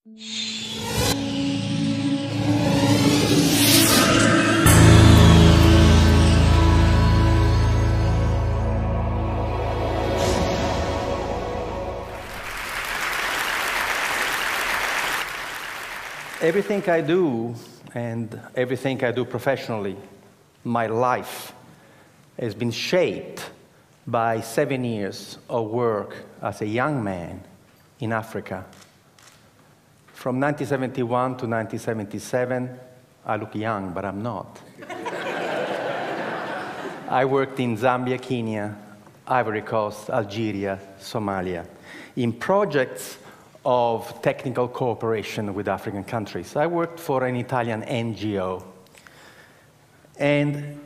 Everything I do, and everything I do professionally, my life, has been shaped by 7 years of work as a young man in Africa. From 1971 to 1977, I look young, but I'm not. I worked in Zambia, Kenya, Ivory Coast, Algeria, Somalia, in projects of technical cooperation with African countries. I worked for an Italian NGO. And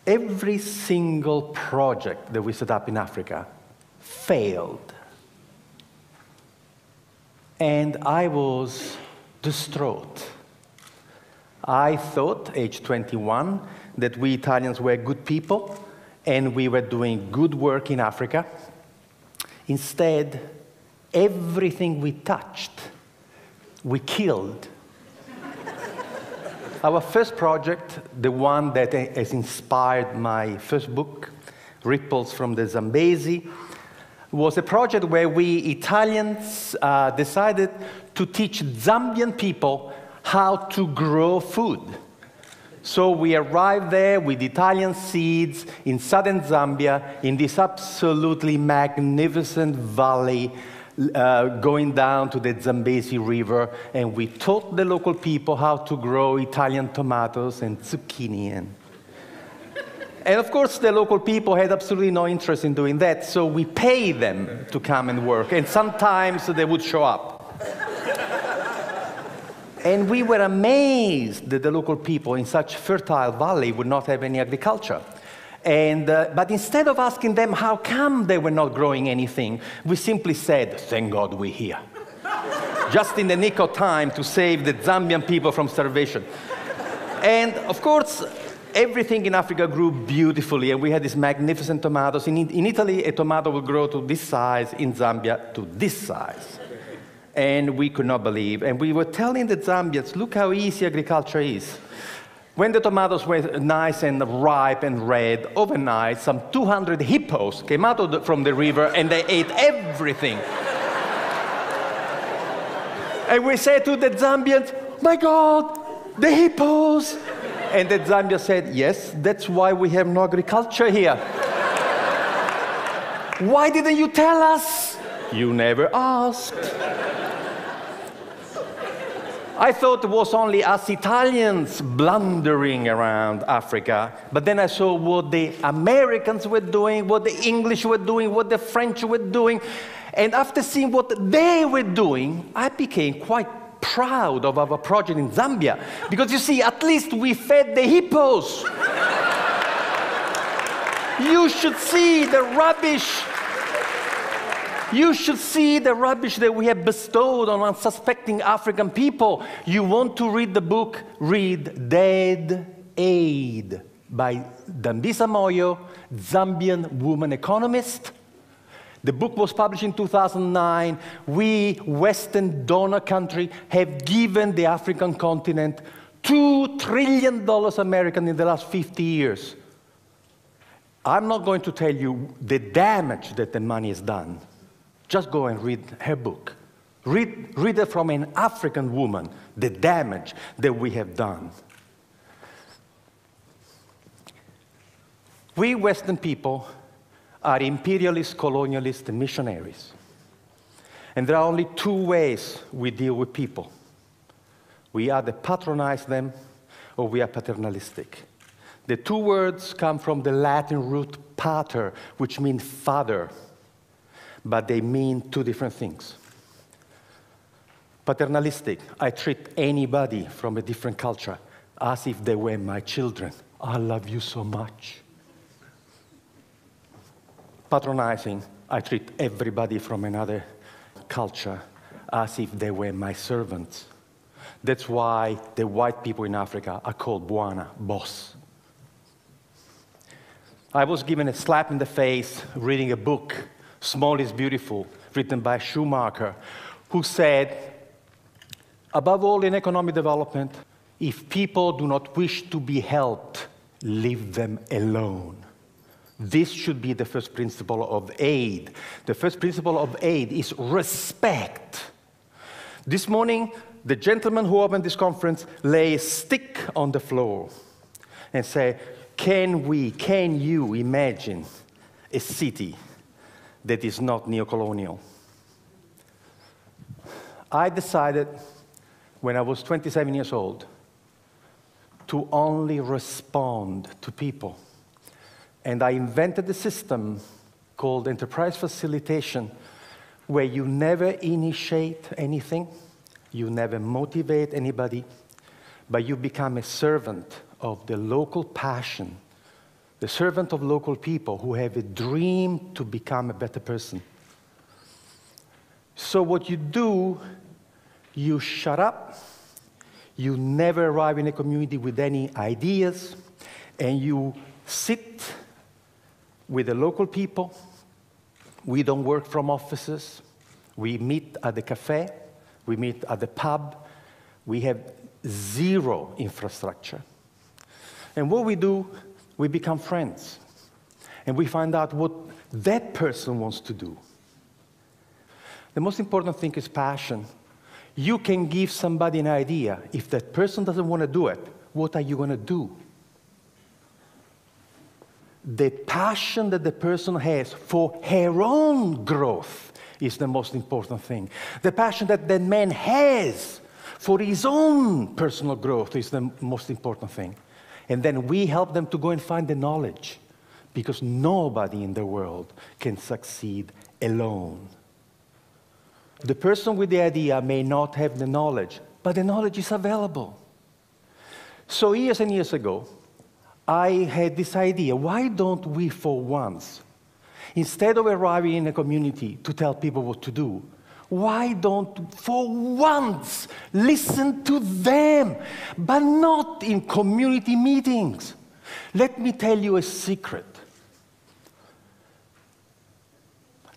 every single project that we set up in Africa failed. And I was distraught. I thought, age 21, that we Italians were good people and we were doing good work in Africa. Instead, everything we touched, we killed. Our first project, the one that has inspired my first book, Ripples from the Zambezi, was a project where we Italians decided to teach Zambian people how to grow food. So we arrived there with Italian seeds in southern Zambia, in this absolutely magnificent valley, going down to the Zambezi River, and we taught the local people how to grow Italian tomatoes and zucchini. And of course, the local people had absolutely no interest in doing that, so we paid them to come and work, and sometimes they would show up. And we were amazed that the local people in such fertile valley would not have any agriculture. But instead of asking them how come they were not growing anything, we simply said, thank God we're here. Just in the nick of time to save the Zambian people from starvation. And of course, everything in Africa grew beautifully, and we had these magnificent tomatoes. In Italy, a tomato will grow to this size, in Zambia, to this size. And we could not believe. And we were telling the Zambians, look how easy agriculture is. When the tomatoes were nice and ripe and red, overnight, some 200 hippos came out from the river and they ate everything. And we said to the Zambians, my God, the hippos! And the Zambians said, yes, that's why we have no agriculture here. Why didn't you tell us? You never asked. I thought it was only us Italians blundering around Africa, but then I saw what the Americans were doing, what the English were doing, what the French were doing, and after seeing what they were doing, I became quite proud of our project in Zambia, because you see, at least we fed the hippos. You should see the rubbish. You should see the rubbish that we have bestowed on unsuspecting African people. You want to read the book? Read Dead Aid by Dambisa Moyo, Zambian woman economist. The book was published in 2009. We, Western donor country, have given the African continent $2 trillion American in the last 50 years. I'm not going to tell you the damage that the money has done. Just go and read her book. Read it from an African woman, the damage that we have done. We Western people are imperialist, colonialist, and missionaries. And there are only two ways we deal with people. We either patronize them or we are paternalistic. The two words come from the Latin root pater, which means father. But they mean two different things. Paternalistic, I treat anybody from a different culture as if they were my children. I love you so much. Patronizing, I treat everybody from another culture as if they were my servants. That's why the white people in Africa are called Bwana, boss. I was given a slap in the face reading a book, Small is Beautiful, written by Schumacher, who said, Above all, in economic development, if people do not wish to be helped, leave them alone. This should be the first principle of aid. The first principle of aid is respect. This morning, the gentleman who opened this conference lay a stick on the floor and said, can you imagine a city that is not neocolonial? I decided when I was 27 years old to only respond to people. And I invented a system called enterprise facilitation, where you never initiate anything, you never motivate anybody, but you become a servant of the local passion, the servant of local people who have a dream to become a better person. So what you do, you shut up, you never arrive in a community with any ideas, and you sit with the local people. We don't work from offices. We meet at the cafe. We meet at the pub. We have zero infrastructure. And what we do, we become friends. And we find out what that person wants to do. The most important thing is passion. You can give somebody an idea. If that person doesn't want to do it, what are you going to do? The passion that the person has for her own growth is the most important thing. The passion that the man has for his own personal growth is the most important thing. And then we help them to go and find the knowledge, because nobody in the world can succeed alone. The person with the idea may not have the knowledge, but the knowledge is available. So years and years ago, I had this idea, why don't we for once, instead of arriving in a community to tell people what to do, why don't for once listen to them, but not in community meetings? Let me tell you a secret.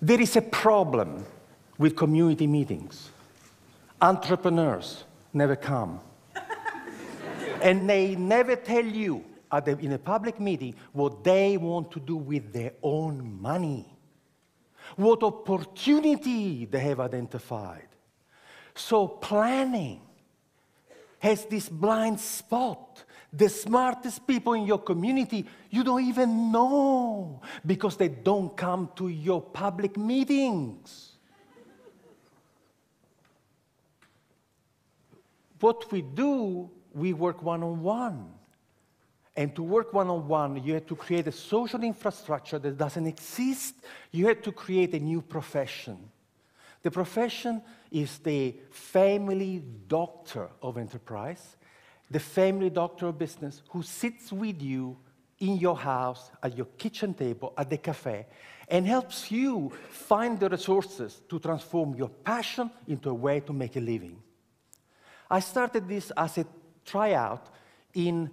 There is a problem with community meetings. Entrepreneurs never come. And they never tell you in a public meeting what they want to do with their own money, what opportunity they have identified. So planning has this blind spot. The smartest people in your community, you don't even know, because they don't come to your public meetings. What we do, we work one-on-one. And to work one-on-one, you have to create a social infrastructure that doesn't exist. You have to create a new profession. The profession is the family doctor of enterprise, the family doctor of business, who sits with you in your house, at your kitchen table, at the cafe, and helps you find the resources to transform your passion into a way to make a living. I started this as a tryout in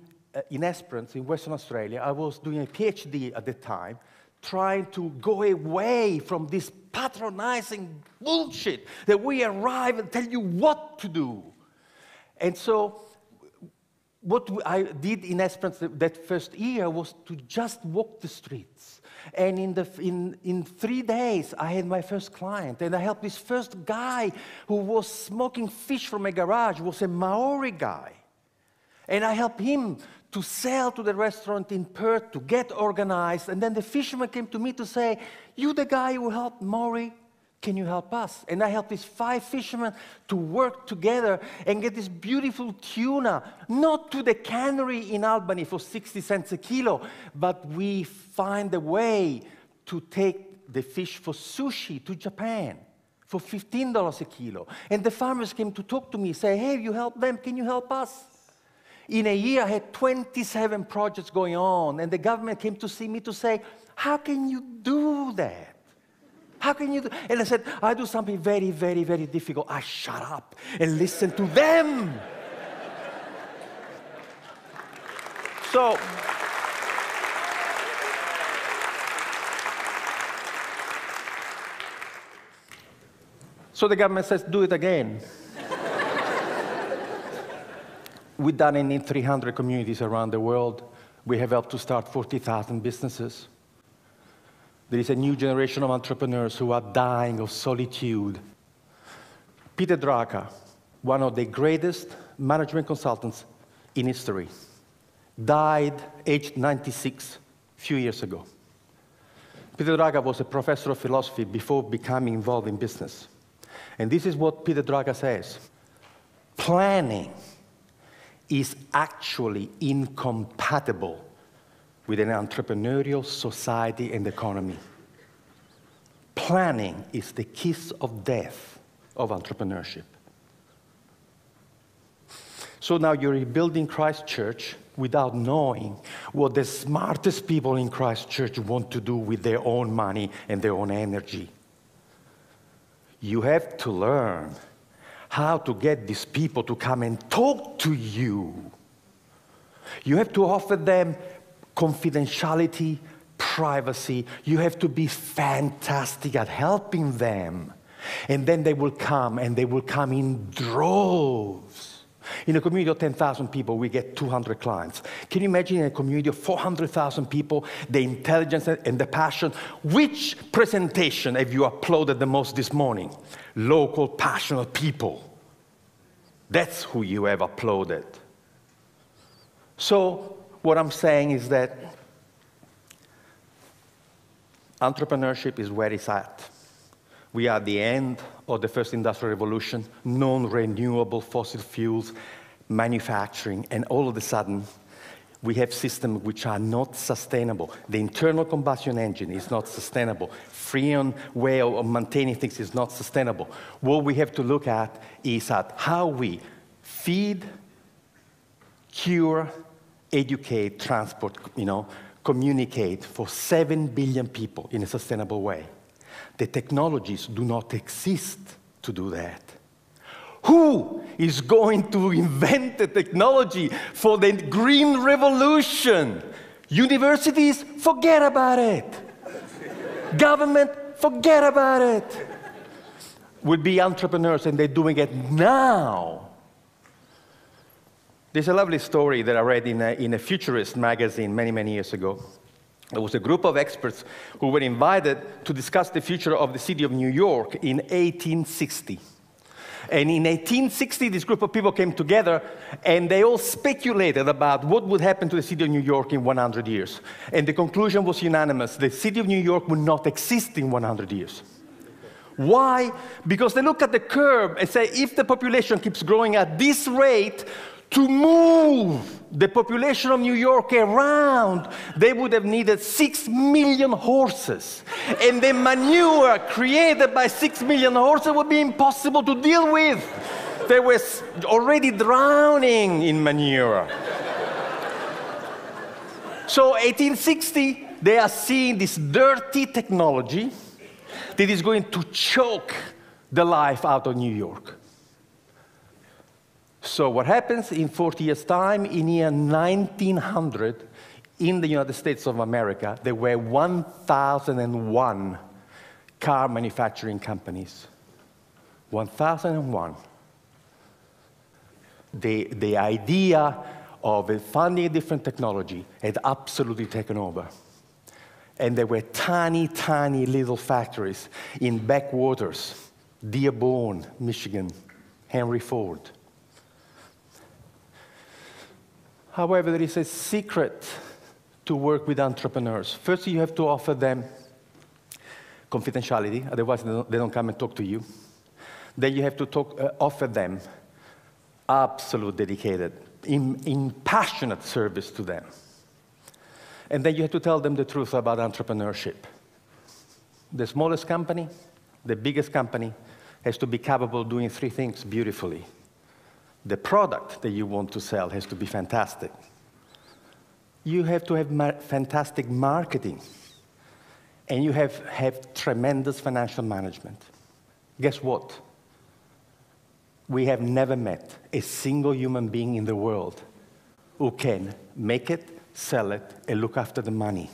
Esperance, in Western Australia. I was doing a PhD at the time, trying to go away from this patronizing bullshit that we arrive and tell you what to do. And so what I did in Esperance that first year was to just walk the streets. And in 3 days, I had my first client. And I helped this first guy who was smoking fish from a garage, was a Maori guy. And I helped him to sell to the restaurant in Perth, to get organized. And then the fisherman came to me to say, you the guy who helped Maori, can you help us? And I helped these 5 fishermen to work together and get this beautiful tuna, not to the cannery in Albany for 60 cents a kilo, but we find a way to take the fish for sushi to Japan for $15 a kilo. And the farmers came to talk to me, say, hey, you help them, can you help us? In a year, I had 27 projects going on, and the government came to see me to say, how can you do that? How can you do? And I said, I do something very, very, very difficult. I shut up and listen to them. So the government says, do it again. We've done it in 300 communities around the world. We have helped to start 40,000 businesses. There is a new generation of entrepreneurs who are dying of solitude. Peter Drucker, one of the greatest management consultants in history, died aged 96 a few years ago. Peter Drucker was a professor of philosophy before becoming involved in business. And this is what Peter Drucker says. Planning is actually incompatible with an entrepreneurial society and economy. Planning is the kiss of death of entrepreneurship. So now you're rebuilding Christ Church without knowing what the smartest people in Christ Church want to do with their own money and their own energy. You have to learn how to get these people to come and talk to you. You have to offer them confidentiality, privacy. You have to be fantastic at helping them. And then they will come, and they will come in droves. In a community of 10,000 people, we get 200 clients. Can you imagine in a community of 400,000 people, the intelligence and the passion? Which presentation have you applauded the most this morning? Local, passionate people. That's who you have applauded. So what I'm saying is that entrepreneurship is where it's at. We are at the end of the first industrial revolution, non-renewable fossil fuels, manufacturing, and all of a sudden, we have systems which are not sustainable. The internal combustion engine is not sustainable. Freon way of maintaining things is not sustainable. What we have to look at is at how we feed, cure, educate, transport, communicate for 7 billion people in a sustainable way. The technologies do not exist to do that. Who is going to invent the technology for the green revolution? Universities, forget about it. Government, forget about it. Would be entrepreneurs, and they're doing it now. There's a lovely story that I read in a futurist magazine many, many years ago. There was a group of experts who were invited to discuss the future of the city of New York in 1860. And in 1860, this group of people came together, and they all speculated about what would happen to the city of New York in 100 years. And the conclusion was unanimous. The city of New York would not exist in 100 years. Why? Because they look at the curve and say, if the population keeps growing at this rate, to move the population of New York around, they would have needed 6 million horses. And the manure created by 6 million horses would be impossible to deal with. They were already drowning in manure. So 1860, they are seeing this dirty technology that is going to choke the life out of New York. So what happens in 40 years' time, in year 1900, in the United States of America, there were 1,001 car manufacturing companies. 1,001. The idea of funding a different technology had absolutely taken over. And there were tiny, tiny little factories in backwaters, Dearborn, Michigan, Henry Ford. However, there is a secret to work with entrepreneurs. First, you have to offer them confidentiality, otherwise they don't come and talk to you. Then you have to offer them absolute dedicated, passionate service to them. And then you have to tell them the truth about entrepreneurship. The smallest company, the biggest company, has to be capable of doing 3 things beautifully. The product that you want to sell has to be fantastic. You have to have fantastic marketing. And you have tremendous financial management. Guess what? We have never met a single human being in the world who can make it, sell it, and look after the money.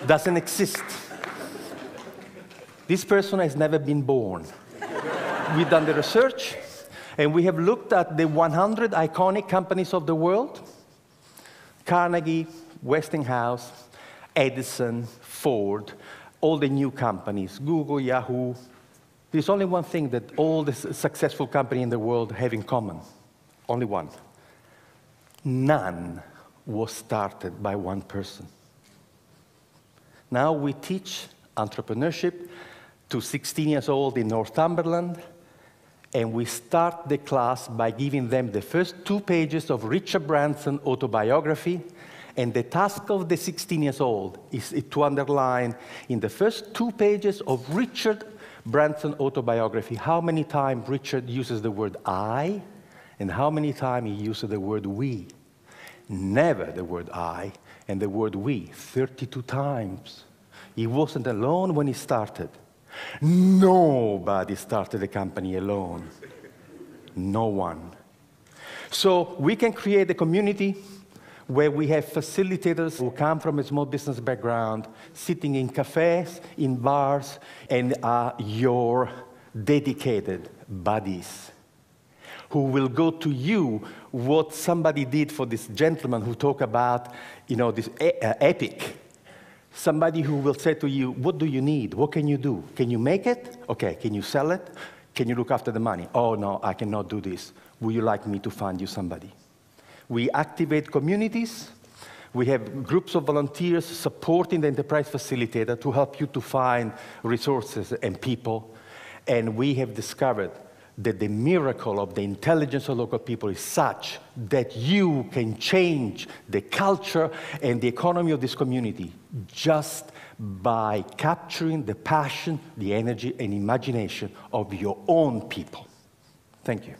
Doesn't exist. This person has never been born. We've done the research. And we have looked at the 100 iconic companies of the world: Carnegie, Westinghouse, Edison, Ford, all the new companies, Google, Yahoo. There's only one thing that all the successful companies in the world have in common. Only one. None was started by one person. Now we teach entrepreneurship to 16 years old in Northumberland, and we start the class by giving them the first 2 pages of Richard Branson's autobiography, and the task of the 16 years old is to underline in the first 2 pages of Richard Branson's autobiography how many times Richard uses the word I, and how many times he uses the word we. Never the word I and the word we, 32 times. He wasn't alone when he started. Nobody started a company alone. No one. So we can create a community where we have facilitators who come from a small business background, sitting in cafes, in bars, and are your dedicated buddies, who will go to you what somebody did for this gentleman who talked about, this epic. Somebody who will say to you, what do you need? What can you do? Can you make it? Okay, can you sell it? Can you look after the money? Oh, no, I cannot do this. Would you like me to find you somebody? We activate communities. We have groups of volunteers supporting the enterprise facilitator to help you to find resources and people. And we have discovered that the miracle of the intelligence of local people is such that you can change the culture and the economy of this community just by capturing the passion, the energy, and imagination of your own people. Thank you.